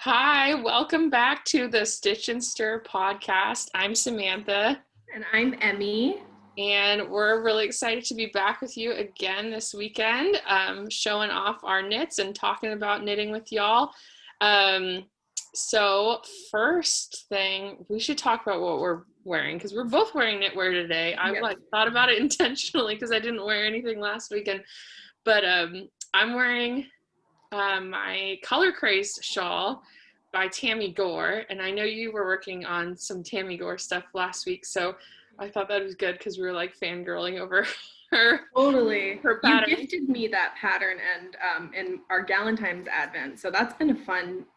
Hi, welcome back to the Stitch and Stir podcast. I'm Samantha. And I'm Emme. And we're really excited to be back with you again this weekend, showing off our knits and talking about knitting with y'all. So first thing, we should talk about what we're wearing because we're both wearing knitwear today. I thought about it intentionally because I didn't wear anything last weekend, but I'm wearing my Color Craze shawl by Tammy Gore, and I know you were working on some Tammy Gore stuff last week, so I thought that was good because we were like fangirling over her. Totally. Her pattern. You gifted me that pattern and in our Galentine's Advent, so that's been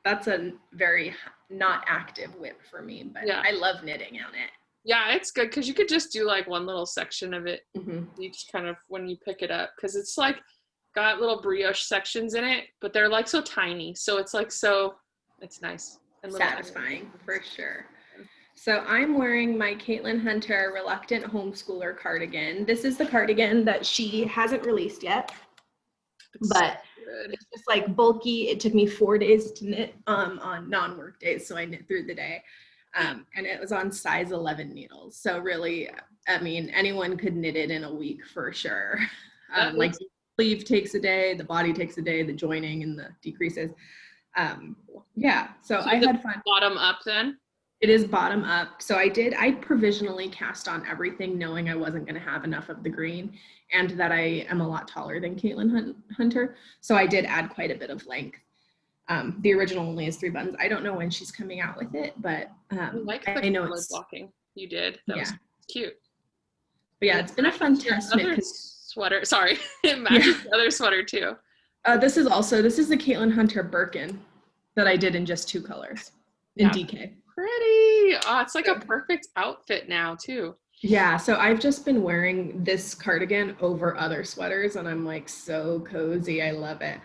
that's a very not active whip for me, but yeah. I love knitting on it. Yeah, it's good because you could just do like one little section of it each kind of when you pick it up, because it's like got little brioche sections in it, but they're like so tiny, so it's like it's nice and satisfying for sure. So I'm wearing my Caitlin Hunter Reluctant Homeschooler cardigan. This is the cardigan that she hasn't released yet, but it's just like bulky. It took me 4 days to knit on non-work days, so I knit through the day, and it was on size 11 needles. So really, I mean, anyone could knit it in a week for sure. Like sleeve takes a day, the body takes a day, the joining and the decreases. So I had fun. Bottom up then? It is bottom up. So I provisionally cast on everything knowing I wasn't going to have enough of the green and that I am a lot taller than Caitlin Hunter. So I did add quite a bit of length. The original only is 3 buttons. I don't know when she's coming out with it, but I know it's blocking. You did. That was cute. But yeah, it's been a fun test knit. Sweater. Sorry. It matches the other sweater too. This is the Caitlin Hunter Birkin that I did in just 2 colors in DK. Pretty. Oh, it's like a perfect outfit now too. Yeah, so I've just been wearing this cardigan over other sweaters and I'm like so cozy. I love it.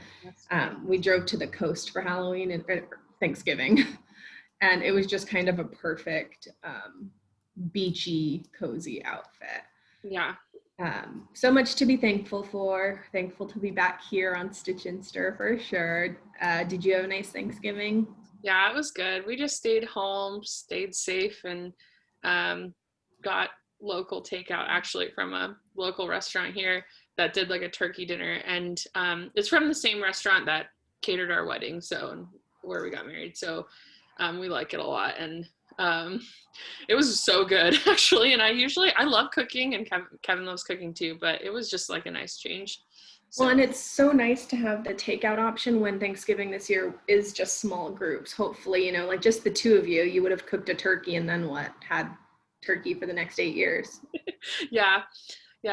We drove to the coast for Halloween and Thanksgiving and it was just kind of a perfect beachy, cozy outfit. Yeah. So much to be thankful for. Thankful to be back here on Stitch and Stir for sure. Did you have a nice Thanksgiving? Yeah, it was good. We just stayed home, stayed safe, and got local takeout actually from a local restaurant here that did like a turkey dinner. And it's from the same restaurant that catered our wedding, and where we got married. So we like it a lot. And it was so good actually, and I love cooking, and Kevin loves cooking too, but it was just like a nice change. Well, and it's so nice to have the takeout option when Thanksgiving this year is just small groups. Hopefully, like just the 2 of you would have cooked a turkey and then had turkey for the next 8 years. Yeah,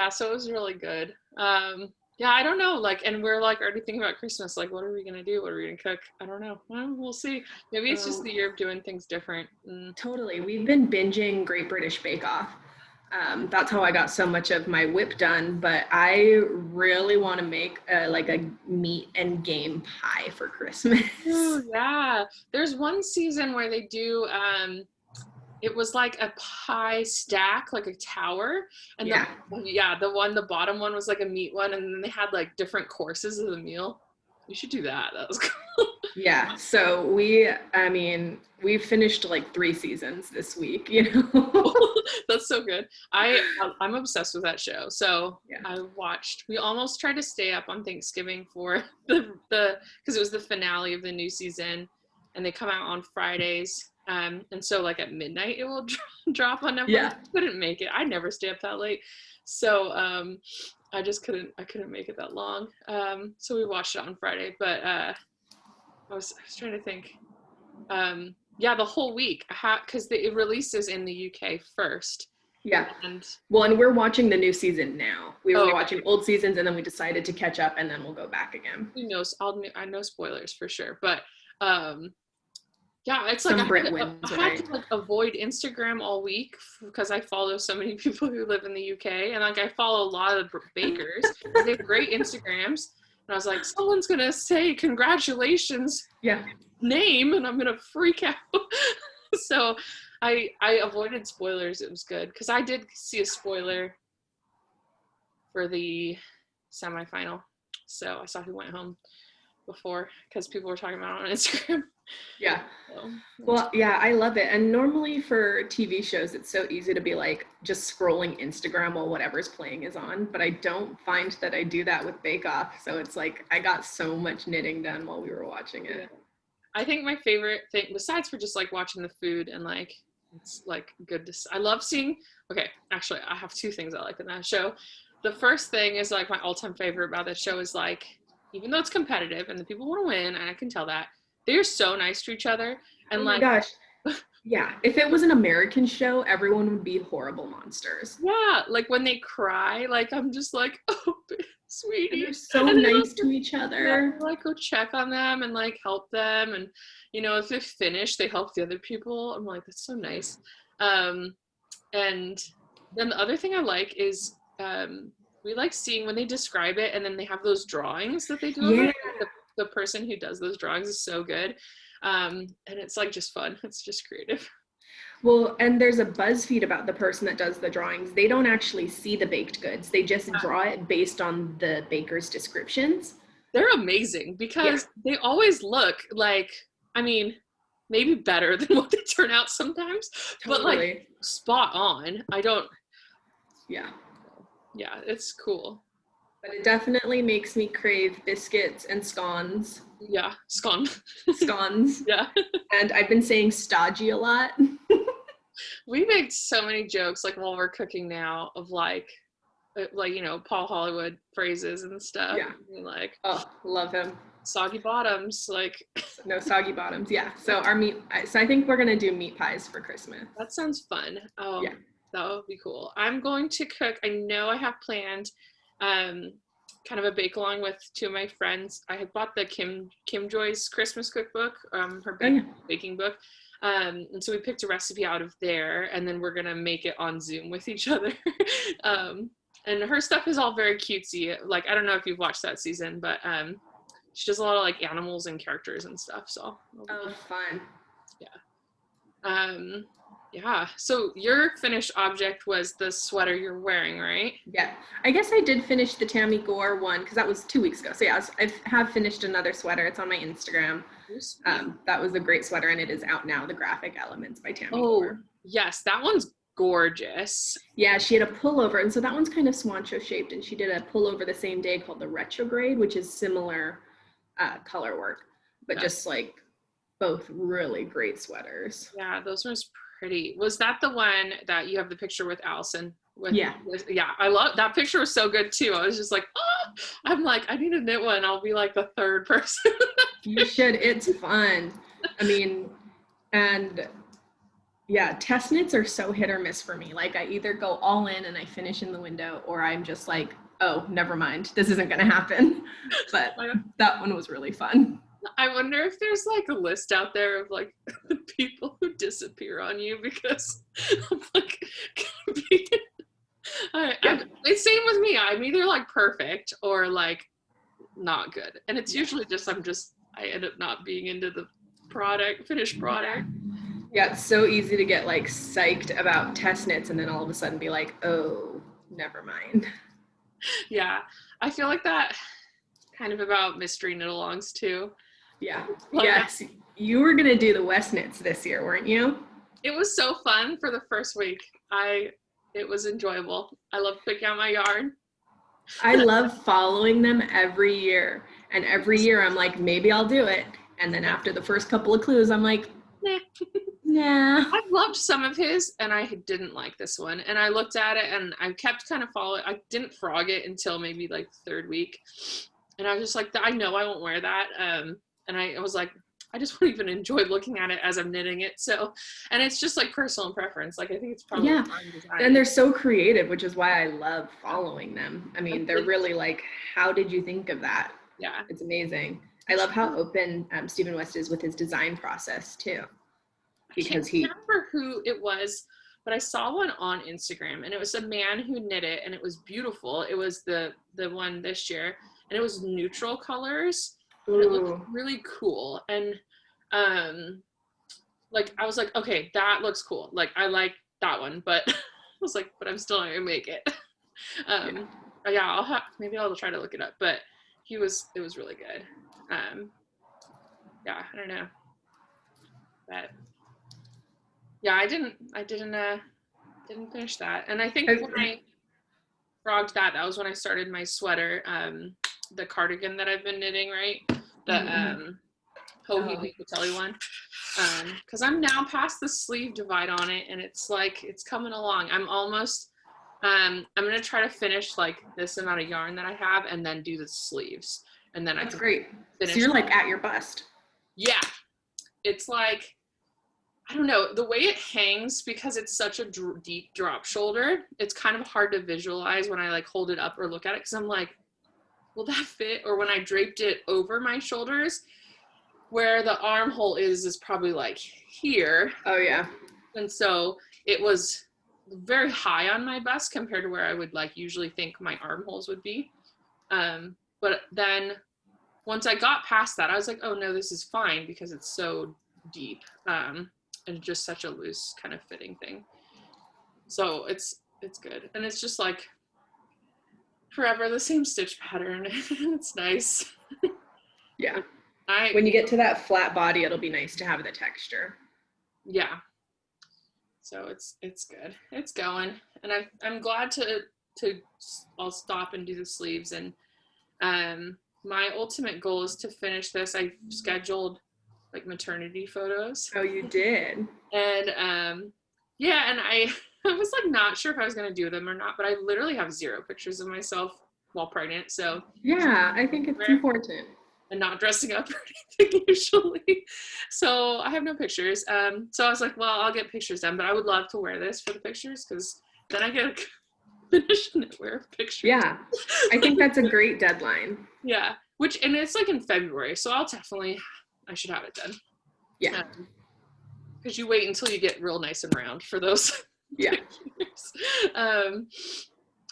so it was really good. I don't know, and we're already thinking about Christmas, what are we gonna do? What are we gonna cook? I don't know. Well, we'll see. Maybe it's just the year of doing things different. Totally. We've been binging Great British Bake Off. That's how I got so much of my whip done, but I really want to make a meat and game pie for Christmas. Ooh, yeah. There's one season where they do it was like a pie stack, like a tower. And the bottom one was like a meat one, and then they had different courses of the meal. We should do that. That was cool. Yeah. So we finished 3 seasons this week, That's so good. I'm obsessed with that show. So we almost tried to stay up on Thanksgiving for the because it was the finale of the new season, and they come out on Fridays. And so at midnight it will drop on Netflix. Yeah. I couldn't make it. I never stay up that late. So I couldn't make it that long. So we watched it on Friday, but I was trying to think. The whole week, because it releases in the UK first. Yeah. And we're watching the new season now. We were watching old seasons, and then we decided to catch up, and then we'll go back again. Who knows? I know spoilers for sure, but it's I had to avoid Instagram all week because I follow so many people who live in the UK, and I follow a lot of bakers. They have great Instagrams, and I was like, someone's gonna say congratulations name, and I'm gonna freak out. So I avoided spoilers. It was good because I did see a spoiler for the semifinal, so I saw who went home. before because people were talking about it on Instagram. Yeah. So, Well, yeah, I love it. And normally for TV shows, it's so easy to be like just scrolling Instagram while whatever's playing is on. But I don't find that I do that with Bake Off. So it's like I got so much knitting done while we were watching it. yeah. I think my favorite thing, besides for just like watching the food and like it's like good to, I love seeing, okay, actually I have two things I like in that show. The first thing is like my all-time favorite about that show is like, even though it's competitive and the people want to win, and I can tell that, they're so nice to each other. And Oh like, my gosh. Yeah. If it was an American show, everyone would be horrible monsters. yeah, like when they cry, like I'm just like, oh, sweetie. And they're so and nice to each other. Yeah, like go check on them and like help them, and you know if they finish, they help the other people. I'm like, that's so nice. And then the other thing I like is we like seeing when they describe it, and then they have those drawings that they do. Yeah. The person who does those drawings is so good, and it's like just fun. It's just creative. Well, and there's a BuzzFeed about the person that does the drawings. They don't actually see the baked goods. They just draw it based on the baker's descriptions. They're amazing because they always look like, I mean, maybe better than what they turn out sometimes, but like spot on. Yeah, it's cool. But it definitely makes me crave biscuits and scones. Yeah, scone. Scones. Yeah. And I've been saying stodgy a lot. We make so many jokes like while we're cooking now of like you know, Paul Hollywood phrases and stuff. Yeah. And like, oh, love him. Soggy bottoms, like. No soggy bottoms. Yeah. So so I think we're gonna do meat pies for Christmas. That sounds fun. Oh, yeah. That would be cool. I'm going to cook. I know I have planned kind of a bake along with two of my friends. I had bought the Kim Joy's Christmas cookbook, her baking book. And so we picked a recipe out of there, and then we're gonna make it on Zoom with each other. And her stuff is all very cutesy. Like, I don't know if you've watched that season, but she does a lot of like animals and characters and stuff. So fun. Yeah. Yeah. So your finished object was the sweater you're wearing, right? Yeah. I guess I did finish the Tammy Gore one because that was 2 weeks ago. So yeah, I have finished another sweater. It's on my Instagram. That was a great sweater, and it is out now. The Graphic Elements by Tammy Gore. Yes, that one's gorgeous. Yeah, she had a pullover, and so that one's kind of swancho shaped, and she did a pullover the same day called the Retrograde, which is similar color work, but just like both really great sweaters. Yeah, those ones pretty. Was that the one that you have the picture with Allison? Yeah, I love that picture. Was so good too. I was just like, oh, I'm like, I need to knit one. I'll be like the third person. You should. It's fun. I mean, and yeah, test knits are so hit or miss for me. Like I either go all in and I finish in the window, or I'm just like, oh, never mind, this isn't gonna happen. But that one was really fun. I wonder if there's like a list out there of like the people who disappear on you because I'm like, it's same with me. I'm either like perfect or like not good, and it's usually just I end up not being into the finished product. Yeah, it's so easy to get like psyched about test knits and then all of a sudden be like, oh, never mind. Yeah, I feel like that kind of about mystery knit-alongs too. Yeah. Yes, you were gonna do the West Knits this year, weren't you? It was so fun for the first week. It was enjoyable. I love picking out my yarn. I love following them every year. And every year I'm like, maybe I'll do it. And then after the first couple of clues, I'm like, nah. I loved some of his, and I didn't like this one. And I looked at it, and I kept kind of following. I didn't frog it until maybe like third week. And I was just like, I know I won't wear that. And I was like, I just won't even enjoy looking at it as I'm knitting it. So, and it's just like personal preference. Like, I think it's probably fun design. And they're so creative, which is why I love following them. I mean, they're really like, how did you think of that? Yeah. It's amazing. I love how open Stephen West is with his design process too. Because I can't remember who it was, but I saw one on Instagram, and it was a man who knit it, and it was beautiful. It was the one this year, and it was neutral colors. And it looked really cool. And like I was like, okay, that looks cool. Like I like that one, but I was like, but I'm still not gonna make it. Yeah, maybe I'll try to look it up. But it was really good. Yeah, I don't know. But yeah, I didn't finish that. And I think when I frogged that was when I started my sweater, the cardigan that I've been knitting, right? The Hohi Patelli one. Because I'm now past the sleeve divide on it, and it's like it's coming along. I'm almost I'm gonna try to finish like this amount of yarn that I have and then do the sleeves. And then That's great. Finish. So you're like at your bust. Yeah. It's like, I don't know, the way it hangs, because it's such a deep drop shoulder, it's kind of hard to visualize when I like hold it up or look at it, because I'm like, will that fit? Or when I draped it over my shoulders, where the armhole is probably like here. Oh yeah. And so it was very high on my bust compared to where I would like usually think my armholes would be. But then once I got past that, I was like, oh no, this is fine because it's so deep, and just such a loose kind of fitting thing. So it's good. And it's just like forever the same stitch pattern. It's nice. Yeah. When you get to that flat body, it'll be nice to have the texture. Yeah. So it's good. It's going. And I'm glad I'll stop and do the sleeves. And my ultimate goal is to finish this. I scheduled like maternity photos. Oh, you did? And yeah, and I was like not sure if I was going to do them or not, but I literally have 0 pictures of myself while pregnant. So yeah, I think it's important. And not dressing up or anything usually. So I have no pictures. So I was like, well, I'll get pictures done, but I would love to wear this for the pictures because then I get a finished knitwear picture. Yeah, I think that's a great deadline. Yeah, and it's like in February, so I should have it done. Yeah. Because you wait until you get real nice and round for those. Yeah.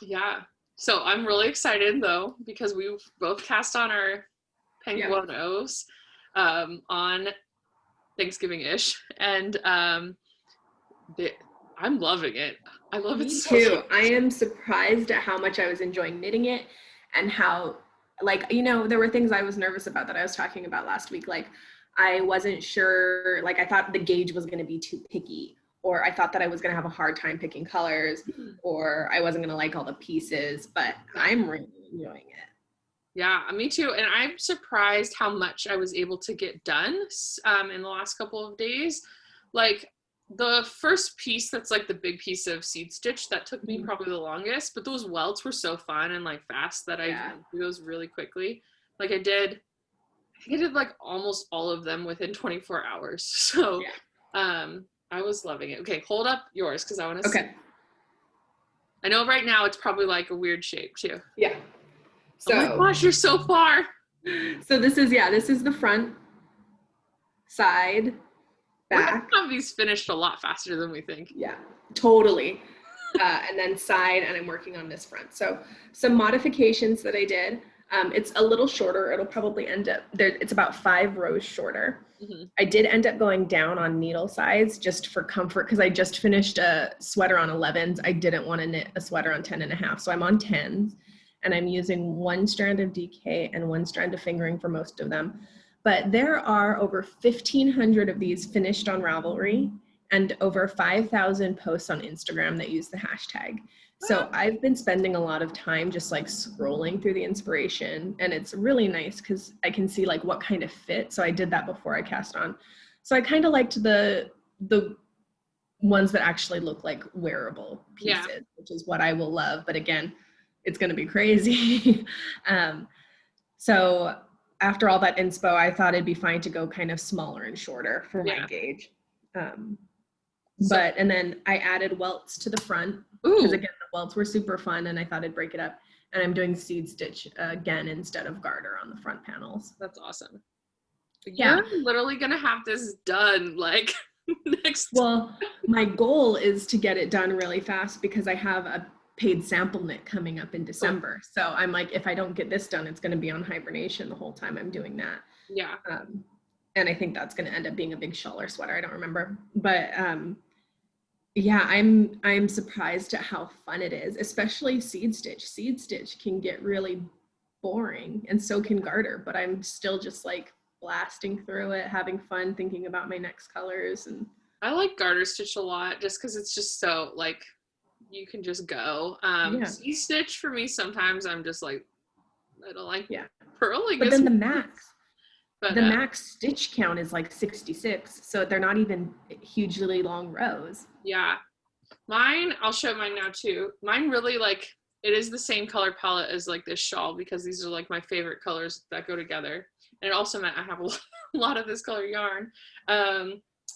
Yeah. So I'm really excited though, because we both cast on our penguinos on Thanksgiving-ish, and I'm loving it. I love it so too. much. I am surprised at how much I was enjoying knitting it, and how, like, there were things I was nervous about that I was talking about last week. Like, I wasn't sure, like, I thought the gauge was going to be too picky, or I thought that I was going to have a hard time picking colors, or I wasn't going to like all the pieces, but I'm really enjoying it. Yeah, me too. And I'm surprised how much I was able to get done in the last couple of days. Like the first piece, that's like the big piece of seed stitch, that took me probably the longest, but those welts were so fun and like fast that I did those really quickly. Like I think I did like almost all of them within 24 hours. So I was loving it. Okay, hold up yours because I want to see. I know right now it's probably like a weird shape too. Yeah. So, oh my gosh, you're so far. So this is the front, side, back. We have these finished a lot faster than we think. Yeah, totally. And then side, and I'm working on this front. So some modifications that I did. It's a little shorter. It'll probably end up there. It's about 5 rows shorter. Mm-hmm. I did end up going down on needle size just for comfort, because I just finished a sweater on 11s. I didn't want to knit a sweater on 10.5, so I'm on 10s. And I'm using 1 strand of DK and 1 strand of fingering for most of them. But there are over 1,500 of these finished on Ravelry, and over 5,000 posts on Instagram that use the hashtag. So I've been spending a lot of time just like scrolling through the inspiration, and it's really nice because I can see like what kind of fit. So I did that before I cast on. So I kind of liked the ones that actually look like wearable pieces, which is what I will love. But again, it's going to be crazy. So after all that inspo, I thought it'd be fine to go kind of smaller and shorter for my gauge. And then I added welts to the front, because again, the welts were super fun, and I thought I'd break it up. And I'm doing seed stitch again instead of garter on the front panels. That's awesome. You're literally going to have this done like next. Well, my goal is to get it done really fast, because I have a paid sample knit coming up in December. So I'm like, if I don't get this done, it's going to be on hibernation the whole time I'm doing that. Yeah. And I think that's going to end up being a big shawl or sweater. I don't remember. But yeah, I'm surprised at how fun it is, especially seed stitch. Seed stitch can get really boring, and so can garter, but I'm still just like blasting through it, having fun, thinking about my next colors. And I like garter stitch a lot just because it's just so like you can just go. C-stitch for me sometimes I'm just like I don't like purling. But then the max stitch count is like 66, so they're not even hugely long rows. Yeah, mine, I'll show mine now too. Mine really like, it is the same color palette as like this shawl because these are like my favorite colors that go together. And it also meant I have a lot of this color yarn.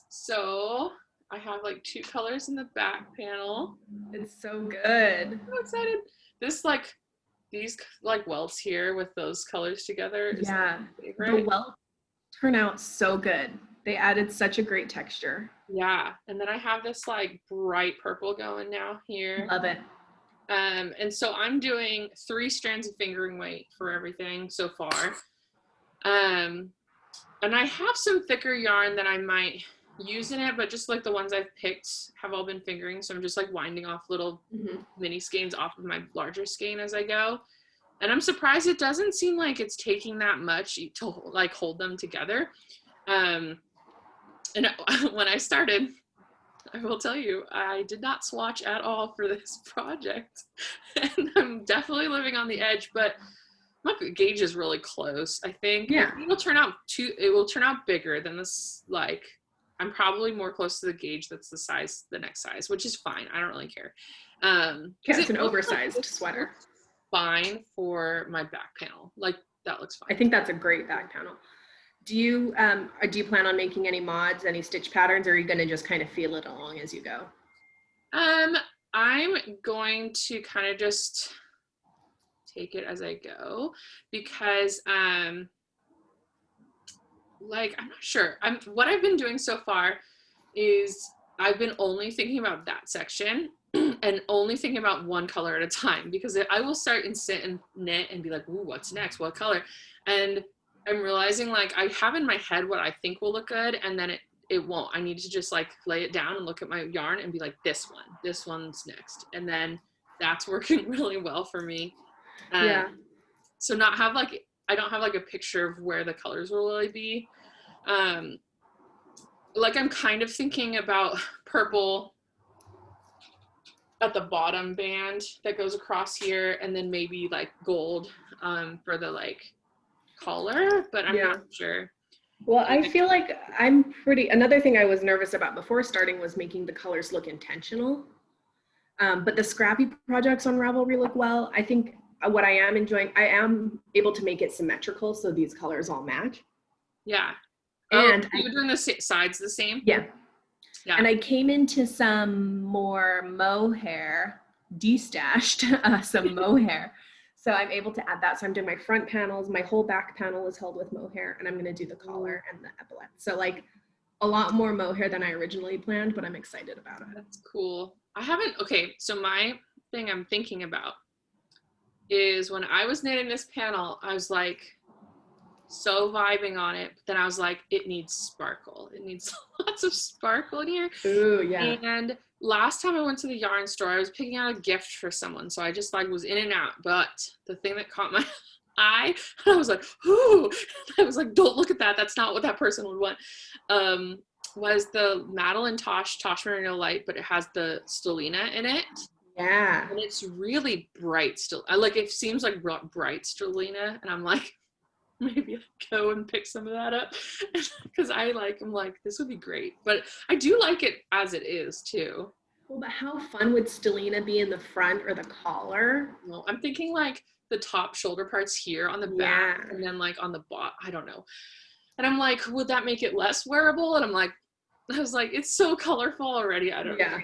So I have like 2 colors in the back panel. It's so good. I'm so excited. This like, these like welts here with those colors together is my favorite. The welts turn out so good. They added such a great texture. Yeah, and then I have this like bright purple going now here. Love it. And so I'm doing 3 strands of fingering weight for everything so far. And I have some thicker yarn that I might use in it, but just like the ones I've picked have all been fingering, so I'm just like winding off little mini skeins off of my larger skein as I go. And I'm surprised it doesn't seem like it's taking that much to like hold them together. And when I started, I will tell you, I did not swatch at all for this project. And I'm definitely living on the edge, but my gauge is really close. I think it will turn out bigger than this. Like, I'm probably more close to the gauge that's the next size, which is fine. I don't really care. It's an oversized sweater. Fine for my back panel. Like, that looks fine. I think that's a great back panel. Do you plan on making any mods, any stitch patterns, or are you going to just kind of feel it along as you go? I'm going to kind of just take it as I go because like, I'm not sure. What I've been doing so far is I've been only thinking about that section and only thinking about one color at a time, because I will start and sit and knit and be like, ooh, what's next? What color? And I'm realizing like I have in my head what I think will look good, and then it won't. I need to just like lay it down and look at my yarn and be like, this one's next. And then that's working really well for me. So I don't have like a picture of where the colors will really be. Like I'm kind of thinking about purple at the bottom band that goes across here, and then maybe like gold for the like collar, but I'm not sure. Well, I feel like another thing I was nervous about before starting was making the colors look intentional. But the scrappy projects on Ravelry look well. I think what I am enjoying, I am able to make it symmetrical so these colors all match. Yeah. And you're doing the sides the same? Yeah. And I came into some more mohair, destashed some mohair. So I'm able to add that. So I'm doing my front panels. My whole back panel is held with mohair, and I'm going to do the collar and the epaulette. So like a lot more mohair than I originally planned, but I'm excited about it. That's cool. So my thing I'm thinking about is when I was knitting this panel, I was like so vibing on it. But then I was like, it needs sparkle. It needs lots of sparkle in here. Ooh, yeah. And last time I went to the yarn store, I was picking out a gift for someone. So I just like was in and out. But the thing that caught my eye, I was like, ooh, I was like, don't look at that. That's not what that person would want. Was the Madeline Tosh Merino Light, but it has the stellina in it. Yeah. And it's really bright still. Like, it seems like bright stellina. And I'm like, maybe I'll go and pick some of that up. Because I'm like, this would be great. But I do like it as it is too. Well, but how fun would stellina be in the front or the collar? Well, I'm thinking like the top shoulder parts here on the back, and then like on the bottom, I don't know. And I'm like, would that make it less wearable? And I was like, it's so colorful already. I don't know.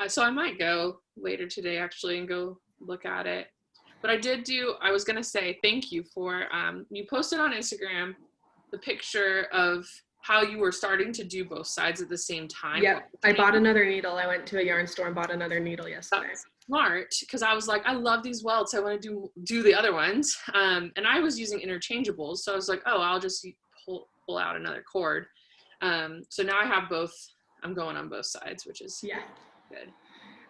So I might go later today actually and go look at it. But I was going to say thank you for, you posted on Instagram the picture of how you were starting to do both sides at the same time. Yeah, I bought another needle. I went to a yarn store and bought another needle yesterday. That's smart, because I was like, I love these welts. I want to do the other ones. And I was using interchangeables. So I was like, oh, I'll just pull out another cord. So now I have both. I'm going on both sides, which is good.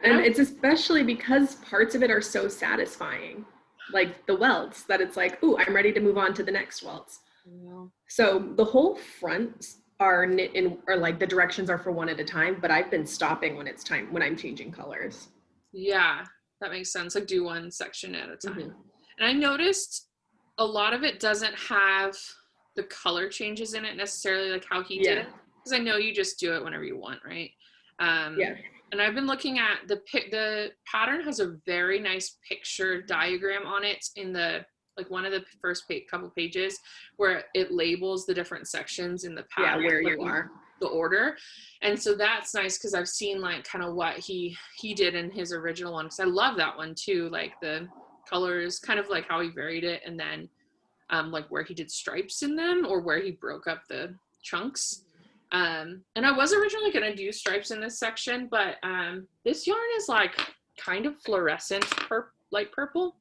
And it's especially because parts of it are so satisfying. like the welts, that it's like, ooh, I'm ready to move on to the next welts. Yeah. So the whole fronts are knit in, or like the directions are for one at a time, but I've been stopping when it's time, when I'm changing colors. Yeah, that makes sense. Like do one section at a time. Mm-hmm. And I noticed a lot of it doesn't have the color changes in it necessarily, like how he did it. Because I know you just do it whenever you want, right? Yeah. And I've been looking at the pattern has a very nice picture diagram on it in the, like one of the first couple pages where it labels the different sections in the pattern. Yeah, where like you are. The order. And so that's nice because I've seen like kind of what he did in his original one, because I love that one too, like the colors, kind of like how he varied it, and then like where he did stripes in them or where he broke up the chunks. And I was originally going to do stripes in this section, but this yarn is like kind of fluorescent light purple,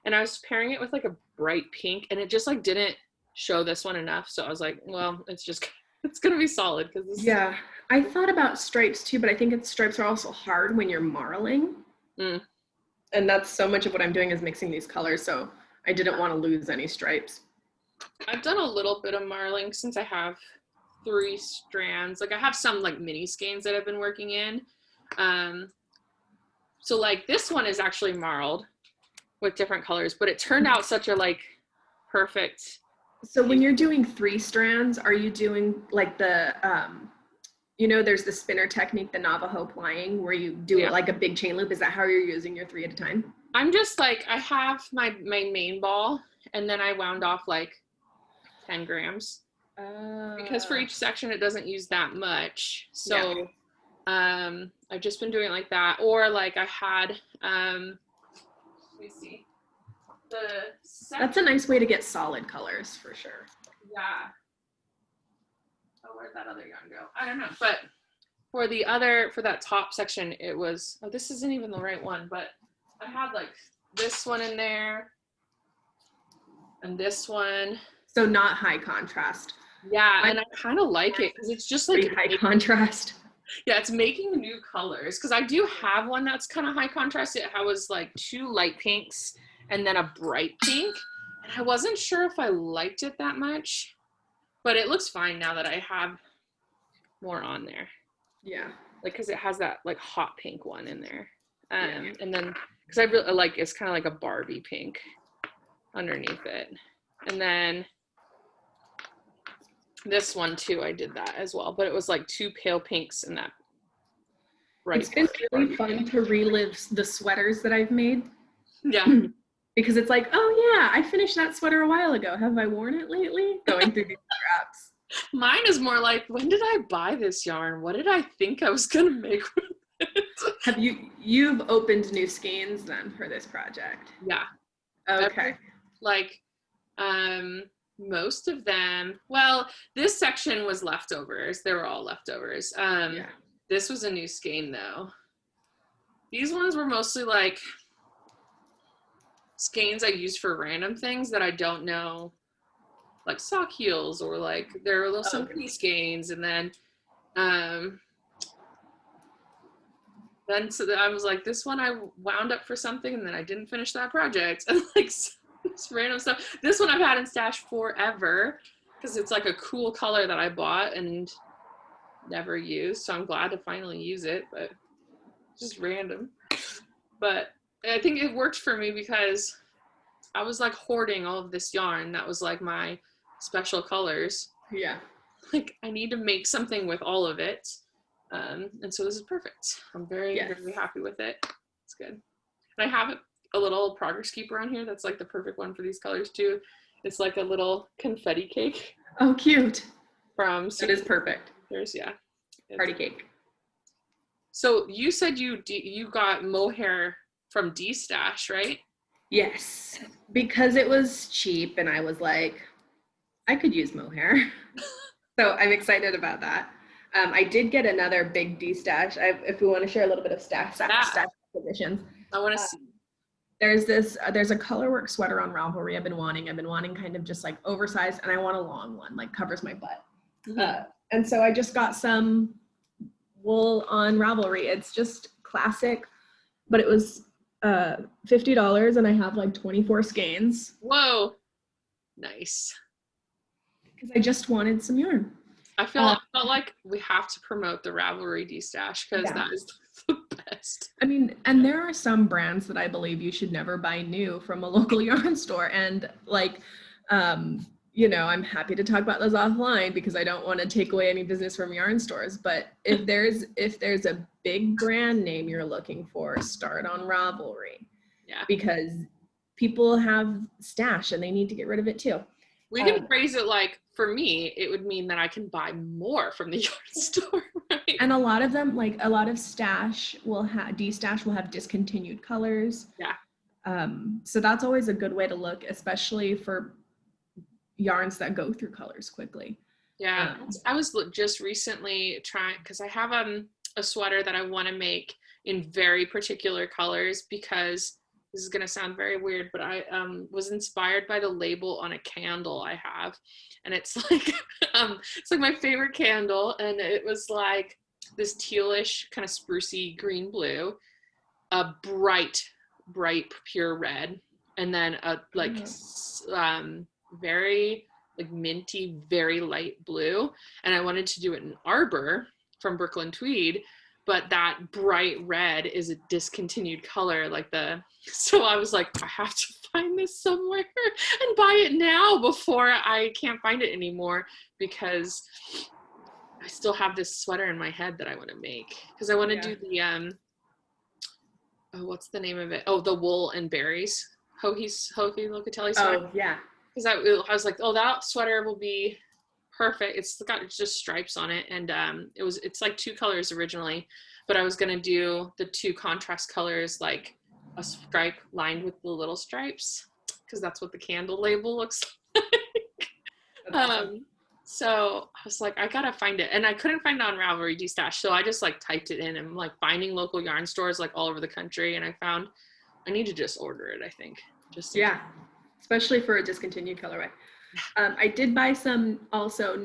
and I was pairing it with like a bright pink, and it just like didn't show this one enough. So I was like, well, it's going to be solid because this. Yeah, I thought about stripes too, but I think stripes are also hard when you're marling. And that's so much of what I'm doing is mixing these colors, so I didn't want to lose any stripes. I've done a little bit of marling since I have 3 strands. Like I have some like mini skeins that I've been working in. So like this one is actually marled with different colors, but it turned out such a like perfect. So when you're doing 3 strands, are you doing like the, you know, there's the spinner technique, the Navajo plying, where you do it like a big chain loop? Is that how you're using your 3 at a time? I'm just like, I have my main ball, and then I wound off like 10 grams. Because for each section it doesn't use that much. So I've just been doing it like that. Or like I had, let me see. That's a nice way to get solid colors for sure. Yeah. Oh, where'd that other yarn go? I don't know. But for that top section, it was, oh, this isn't even the right one, but I had like this one in there and this one. So not high contrast. Yeah, and I kind of like it because it's just like high contrast. Yeah, it's making new colors, because I do have one that's kind of high contrast. It was like 2 light pinks and then a bright pink, and I wasn't sure if I liked it that much, but it looks fine now that I have more on there. Yeah, like because it has that like hot pink one in there, and then because I really like, it's kind of like a Barbie pink underneath it, and then this one too, I did that as well, but it was like 2 pale pinks in that bright. It's been really fun to relive the sweaters that I've made. Yeah. Because it's like, oh yeah, I finished that sweater a while ago. Have I worn it lately? Going through these scraps. Mine is more like, when did I buy this yarn? What did I think I was gonna make with it? You've opened new skeins then for this project? Yeah. Okay. Most of them, well, this section was leftovers. They were all leftovers. This was a new skein though. These ones were mostly like skeins I used for random things that I don't know, like sock heels, or like there were little some mini skeins, and then so I was like, this one I wound up for something, and then I didn't finish that project, and like just random stuff. This one I've had in stash forever because it's like a cool color that I bought and never used, so I'm glad to finally use it, but just random. But I think it worked for me because I was like hoarding all of this yarn that was like my special colors. Yeah. Like I need to make something with all of it. And so this is perfect. I'm very, very happy with it. It's good. And I have a little progress keeper on here that's like the perfect one for these colors too. It's like a little confetti cake. Oh, cute. It is perfect. Yeah. Party cake. So you said you got mohair from D-Stash, right? Yes, because it was cheap and I was like, I could use mohair. So I'm excited about that. I did get another big D-Stash. If we want to share a little bit of stash positions. I want to see. There's a colorwork sweater on Ravelry I've been wanting kind of just like oversized, and I want a long one, like covers my butt. Mm-hmm. And so I just got some wool on Ravelry. It's just classic, but it was $50 and I have like 24 skeins. Whoa. Nice. Because I just wanted some yarn. I felt like we have to promote the Ravelry D-stash because that is the best. I mean, and there are some brands that I believe you should never buy new from a local yarn store. And like, you know, I'm happy to talk about those offline because I don't want to take away any business from yarn stores. But if there's a big brand name you're looking for, start on Ravelry. Yeah. Because people have stash and they need to get rid of it too. We can phrase it like, for me, it would mean that I can buy more from the yarn store, right? And a lot of them, like a lot of stash will have, D-stash will have discontinued colors. Yeah. So that's always a good way to look, especially for yarns that go through colors quickly. Yeah, I was just recently trying, because I have a sweater that I want to make in very particular colors because this is going to sound very weird, but I was inspired by the label on a candle I have. And it's like, it's like my favorite candle. And it was like this tealish kind of sprucey green blue, a bright pure red, and then a like very like minty, very light blue. And I wanted to do it in Arbor from Brooklyn Tweed, but that bright red is a discontinued color, so I was like, I have to find this somewhere and buy it now before I can't find it anymore, because I still have this sweater in my head that I want to make, because I want to do the what's the name of it? Oh, the wool and berries Hoagie Locatelli sweater. Oh yeah, because I was like, oh, that sweater will be perfect. It's got just stripes on it, and it's like 2 colors originally, but I was gonna do the 2 contrast colors, like a stripe lined with the little stripes, because that's what the candle label looks like. So I was like, I gotta find it, and I couldn't find it on Ravelry D-stash, so I just like typed it in and like finding local yarn stores like all over the country, and I found I need to just order it, I think. Especially for a discontinued colorway. I did buy some also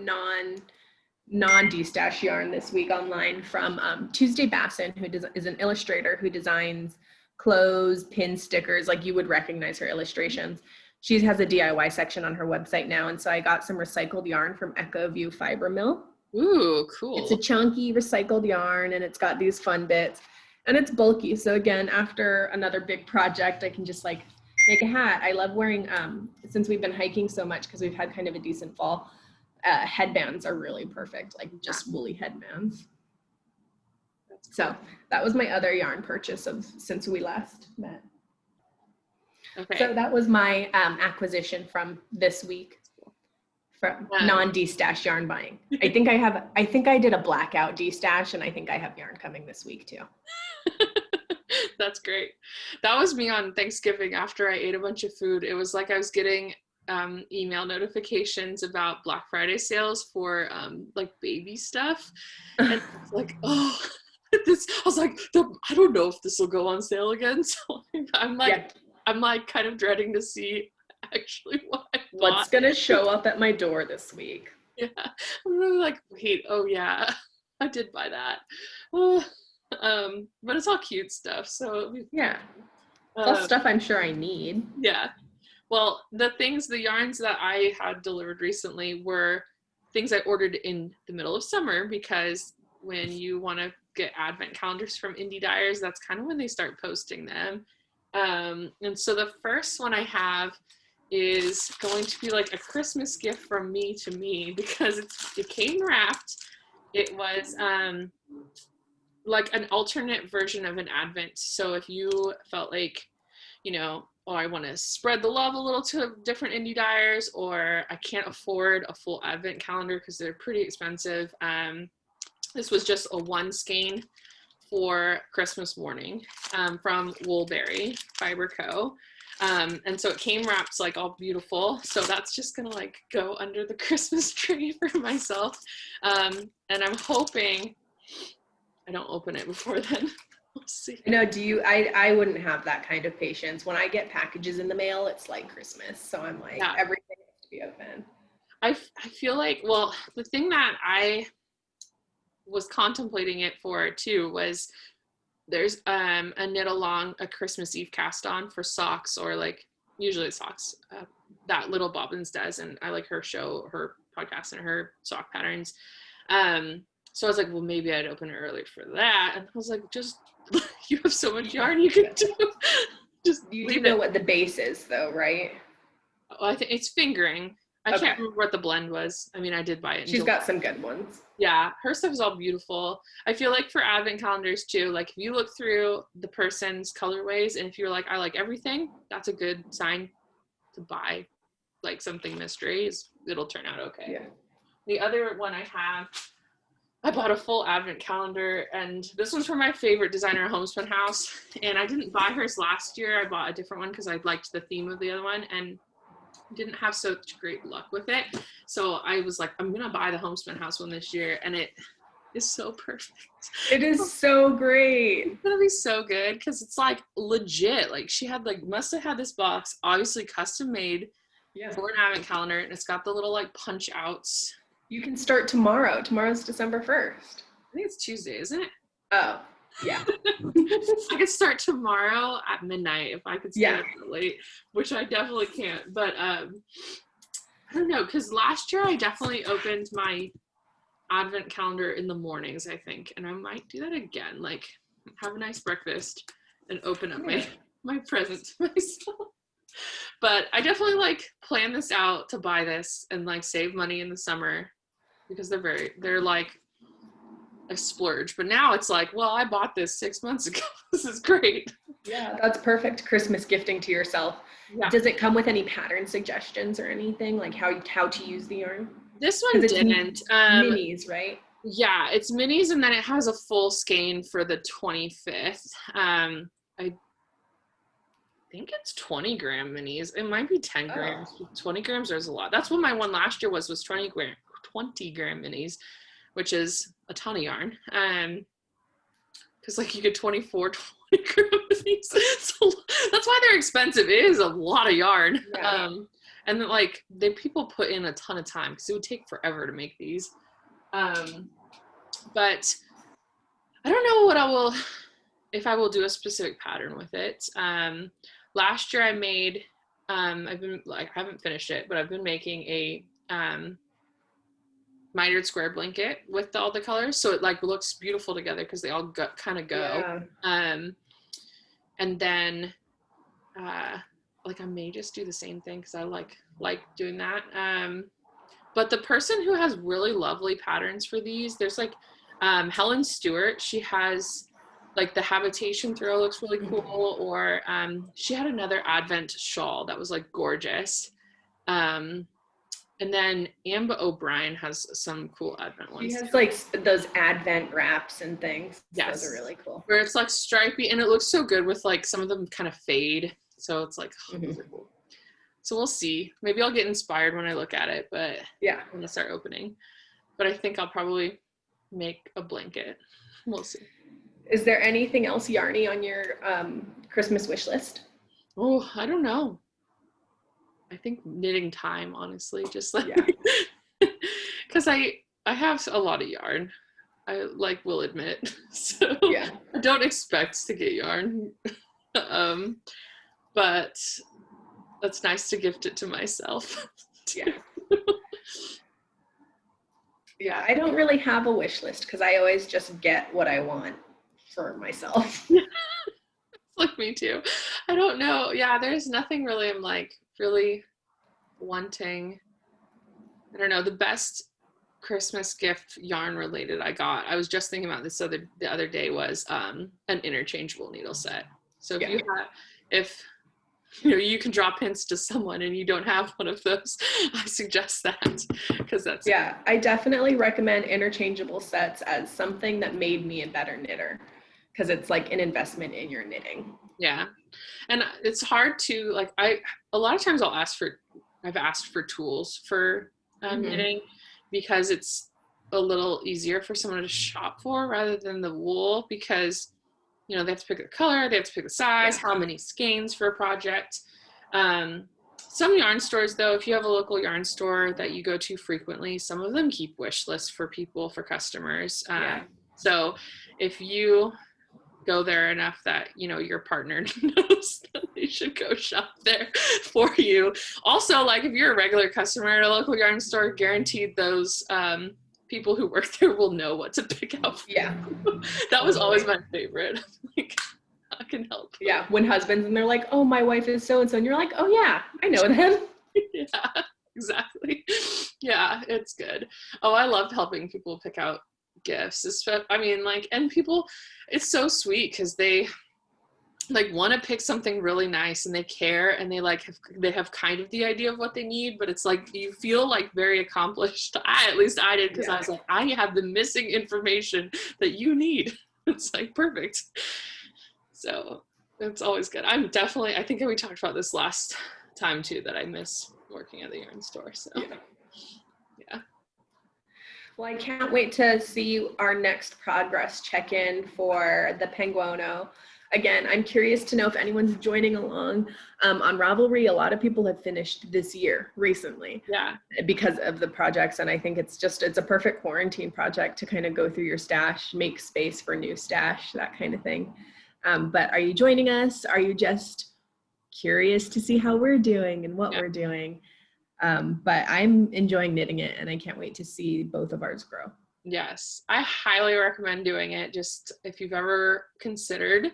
non-D-stash yarn this week online from Tuesday Bassen, who is an illustrator who designs clothes, pin stickers, like you would recognize her illustrations. She has a DIY section on her website now, and so I got some recycled yarn from Echo View Fiber Mill. Ooh, cool. It's a chunky recycled yarn, and it's got these fun bits, and it's bulky. So again, after another big project, I can just like make a hat. I love wearing, since we've been hiking so much, because we've had kind of a decent fall, headbands are really perfect, like just woolly headbands. So that was my other yarn purchase since we last met. Okay. So that was my acquisition from this week, from non-D-stash yarn buying. I think I did a blackout D-stash, and I think I have yarn coming this week too. That's great. That was me on Thanksgiving after I ate a bunch of food. It was like I was getting email notifications about Black Friday sales for like baby stuff. And it's like, oh, I was like, I don't know if this will go on sale again. So I'm like kind of dreading to see actually what's gonna show up at my door this week. Yeah, I'm really like, wait, oh yeah, I did buy that. Oh. But it's all cute stuff, so yeah, it's all stuff I'm sure I need. Yeah, well, the yarns that I had delivered recently were things I ordered in the middle of summer, because when you want to get advent calendars from indie dyers, that's kind of when they start posting them. And so the first one I have is going to be like a Christmas gift from me to me, because it came wrapped. It was like an alternate version of an advent. So if you felt like, you know, oh, I want to spread the love a little to different indie dyers, or I can't afford a full advent calendar because they're pretty expensive, this was just a 1 skein for Christmas morning from Woolberry Fiber Co. And so it came wrapped like all beautiful. So that's just gonna like go under the Christmas tree for myself. And I'm hoping I don't open it before then. We'll see. No, I wouldn't have that kind of patience. When I get packages in the mail, it's like Christmas. So I'm like, everything has to be open. I feel like, well, the thing that I was contemplating it for too was there's a knit along a Christmas Eve cast on for socks, or like usually socks that Little Bobbins does, and I like her podcast and her sock patterns. So I was like, well, maybe I'd open it early for that. And I was like, just you have so much yarn you can do. Just you leave do know it. what the base is though, right? Well, I think it's fingering. I can't remember what the blend was. I mean, I did buy it. She's got some good ones. Yeah, her stuff is all beautiful. I feel like for advent calendars too, like if you look through the person's colorways and if you're like, I like everything, that's a good sign to buy like something mysteries. It'll turn out okay. Yeah. The other one I bought a full advent calendar, and this one's from my favorite designer, Homespun House. And I didn't buy hers last year. I bought a different one because I liked the theme of the other one and didn't have such great luck with it. So I was like, I'm gonna buy the Homespun House one this year, and it is so perfect. It is so great. It's gonna be so good because it's like legit. Like she had must have had this box obviously custom made for an advent calendar, and it's got the little like punch outs. You can start tomorrow. Tomorrow's December 1st. I think it's Tuesday, isn't it? Oh, yeah. I could start tomorrow at midnight if I could start late, which I definitely can't. But I don't know, because last year I definitely opened my advent calendar in the mornings, I think, and I might do that again. Like have a nice breakfast and open up my present to myself. But I definitely like plan this out to buy this and like save money in the summer because they're like a splurge. But now it's like, well, I bought this 6 months ago. This is great. Yeah, that's perfect Christmas gifting to yourself. Yeah. Does it come with any pattern suggestions or anything, like how to use the yarn? This one didn't. Minis, right? Yeah, it's minis, and then it has a full skein for the 25th. I think it's 20 gram minis. It might be 10 grams. 20 grams, there's a lot. That's what my one last year was 20 gram minis, which is a ton of yarn. Because like you get 20 gram minis. So that's why they're expensive. It is a lot of yarn. Yeah. And then like people put in a ton of time because it would take forever to make these. But I don't know if I will do a specific pattern with it. Last year I made, I haven't finished it, but I've been making a mitered square blanket with all the colors. So it like looks beautiful together because they all kind of go. Yeah. And then like I may just do the same thing because I like doing that. But the person who has really lovely patterns for these, there's like Helen Stewart. She has like the habitation throw looks really cool, or she had another Advent shawl that was like gorgeous. And then Amba O'Brien has some cool Advent ones. She has like those Advent wraps and things. Yes. Those are really cool. Where it's like stripy, and it looks so good with like some of them kind of fade. So it's like, those are cool. So we'll see. Maybe I'll get inspired when I look at it, but yeah, I'm gonna start opening. But I think I'll probably make a blanket. We'll see. Is there anything else yarny on your Christmas wish list? Oh, I don't know. I think knitting time, honestly, just like, because I have a lot of yarn. I will admit. So yeah. I don't expect to get yarn. But that's nice to gift it to myself. Yeah. Yeah, I don't really have a wish list because I always just get what I want for myself. It's like me too. I don't know. Yeah, there's nothing really I'm like really wanting. I don't know. The best Christmas gift yarn related I got, I was just thinking about this the other day, was an interchangeable needle set. So if you can drop hints to someone and you don't have one of those, I suggest that, because that's I definitely recommend interchangeable sets as something that made me a better knitter, because it's like an investment in your knitting. Yeah, and it's hard to like. A lot of times I've asked for tools for knitting, because it's a little easier for someone to shop for rather than the wool, because they have to pick the color, they have to pick the size, how many skeins for a project. Some yarn stores, though, if you have a local yarn store that you go to frequently, some of them keep wish lists for customers. So if you go there enough that, you know, your partner knows that they should go shop there for you. Also, like if you're a regular customer at a local yarn store, guaranteed those people who work there will know what to pick out for Yeah. you. That was always my favorite. Like, I can help. Yeah, when husbands and they're like, oh, my wife is so-and-so, and you're like, oh yeah, I know them. Yeah, exactly. Yeah, it's good. Oh, I love helping people pick out gifts. I mean, like, and people, it's so sweet because they like want to pick something really nice and they care and they like they have kind of the idea of what they need, but it's like you feel like very accomplished. At least I did, because I was like, I have the missing information that you need. It's like perfect. So it's always good. I think we talked about this last time too, that I miss working at the yarn store. So yeah. Well, I can't wait to see our next progress check-in for the Penguono. Again, I'm curious to know if anyone's joining along. On Ravelry, a lot of people have finished this year recently. Yeah. Because of the projects, and I think it's a perfect quarantine project to kind of go through your stash, make space for new stash, that kind of thing. But are you joining us? Are you just curious to see how we're doing and what we're doing? But I'm enjoying knitting it, and I can't wait to see both of ours grow. Yes, I highly recommend doing it. Just if you've ever considered,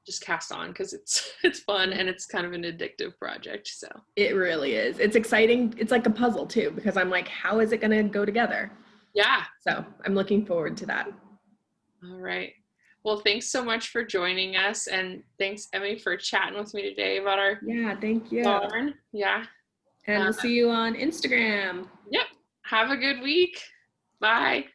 just cast on, because it's fun and it's kind of an addictive project. So it really is. It's exciting. It's like a puzzle too, because I'm like, how is it going to go together? Yeah. So I'm looking forward to that. All right. Well, thanks so much for joining us, and thanks, Emmy, for chatting with me today about our thank you. yarn. Yeah. And we'll see you on Instagram. Yep. Have a good week. Bye.